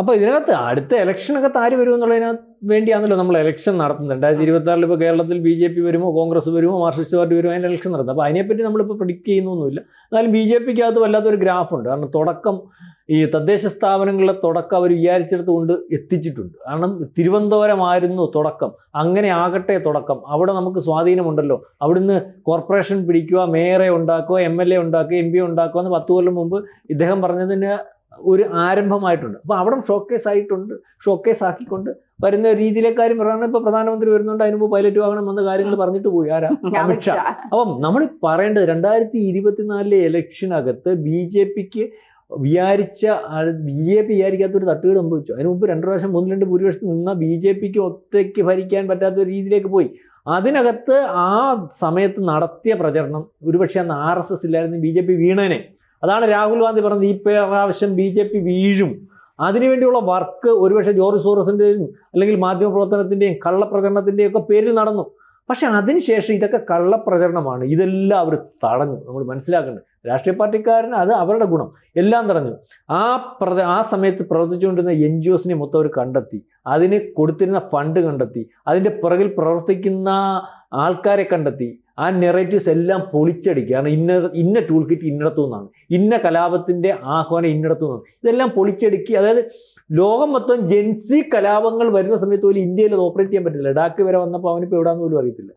അപ്പോൾ ഇതിനകത്ത് അടുത്ത ഇലക്ഷനകത്ത് ആര് വരുമെന്നുള്ളതിനകത്ത് വേണ്ടിയാണല്ലോ നമ്മൾ ഇലക്ഷൻ നടത്തുന്നത്. 2026 ഇപ്പോൾ കേരളത്തിൽ BJP വരുമോ, കോൺഗ്രസ് വരുമോ, മാർക്സിസ്റ്റ് പാർട്ടി വരുമോ, അതിൻ്റെ ഇലക്ഷൻ നടത്തുന്നത്. അപ്പോൾ അതിനെപ്പറ്റി നമ്മളിപ്പോൾ പ്രിഡിക്റ്റ് ചെയ്യുന്നൊന്നുമില്ല. എന്നാലും BJPക്കകത്ത് വല്ലാത്തൊരു ഗ്രാഫുണ്ട്. കാരണം തുടക്കം ഈ തദ്ദേശ സ്ഥാപനങ്ങളിലെ തുടക്കം അവർ വിചാരിച്ചെടുത്ത് കൊണ്ട് എത്തിച്ചിട്ടുണ്ട്. കാരണം തിരുവനന്തപുരമായിരുന്നു തുടക്കം, അങ്ങനെ ആകട്ടെ തുടക്കം. അവിടെ നമുക്ക് സ്വാധീനമുണ്ടല്ലോ. അവിടുന്ന് കോർപ്പറേഷൻ പിടിക്കുക, മേയറെ ഉണ്ടാക്കുക, MLA ഉണ്ടാക്കുക, MP ഉണ്ടാക്കുക എന്ന് 10 കൊല്ലം മുമ്പ് ഇദ്ദേഹം പറഞ്ഞതിന് ഒരു ആരംഭമായിട്ടുണ്ട്. അപ്പോൾ അവിടെ ഷോക്കേസ് ആക്കിക്കൊണ്ട് വരുന്ന രീതിയിലെ കാര്യം പറയുന്നത്. ഇപ്പോൾ പ്രധാനമന്ത്രി വരുന്നുണ്ട്, അതിന് മുമ്പ് പൈലറ്റ് വാഹനം വന്ന കാര്യങ്ങൾ പറഞ്ഞിട്ട് പോയി ആരാ? അമിത്ഷാ. അപ്പം നമ്മൾ പറയേണ്ടത് 2024 ഇലക്ഷനകത്ത് BJPക്ക് വിചാരിക്കാത്തൊരു തട്ടുകേട് സംഭവിച്ചു. അതിന് മുമ്പ് 2 പ്രാവശ്യം 1-2 ഭൂരിപക്ഷത്തിൽ നിന്ന BJPക്ക് ഒറ്റയ്ക്ക് ഭരിക്കാൻ പറ്റാത്ത രീതിയിലേക്ക് പോയി. അതിനകത്ത് ആ സമയത്ത് നടത്തിയ പ്രചരണം ഒരുപക്ഷെ അന്ന് RSS ഇല്ലായിരുന്നു BJP വീണേനെ. അതാണ് രാഹുൽ ഗാന്ധി പറഞ്ഞത്, ഈ പ്രാവശ്യം BJP വീഴും. അതിനുവേണ്ടിയുള്ള വർക്ക് ഒരുപക്ഷെ ജോർജ് സോറസിൻ്റെയും അല്ലെങ്കിൽ മാധ്യമപ്രവർത്തനത്തിൻ്റെയും കള്ളപ്രചരണത്തിൻ്റെയും ഒക്കെ പേരിൽ നടന്നു. പക്ഷെ അതിനുശേഷം ഇതൊക്കെ കള്ളപ്രചരണമാണ്, ഇതെല്ലാം അവർ തടഞ്ഞു. നമ്മൾ മനസ്സിലാക്കേണ്ടത് രാഷ്ട്രീയ പാർട്ടിക്കാരന് അത് അവരുടെ ഗുണം, എല്ലാം തടഞ്ഞു. ആ സമയത്ത് പ്രവർത്തിച്ചുകൊണ്ടിരുന്ന NGOസിനെ മൊത്തം അവർ കണ്ടെത്തി, അതിന് കൊടുത്തിരുന്ന ഫണ്ട് കണ്ടെത്തി, അതിൻ്റെ പുറകിൽ പ്രവർത്തിക്കുന്ന ആൾക്കാരെ കണ്ടെത്തി. ആ നെറേറ്റീവ്സ് എല്ലാം പൊളിച്ചടിക്കുക. കാരണം ഇന്ന ടൂൾ കിറ്റ് ഇന്നിടത്തു നിന്നാണ്, ഇന്ന കലാപത്തിൻ്റെ ആഹ്വാനം ഇന്നിടത്തു നിന്നാണ്, ഇതെല്ലാം പൊളിച്ചടുക്കി. അതായത് ലോകം മൊത്തം ജെൻസി കലാപങ്ങൾ വരുന്ന സമയത്ത് പോലും ഇന്ത്യയിൽ അത് ഓപ്പറേറ്റ് ചെയ്യാൻ പറ്റില്ല. ലഡാക്ക് വരെ വന്നപ്പോൾ അവനിപ്പോൾ എവിടെയാണെന്ന് പോലും അറിയത്തില്ല.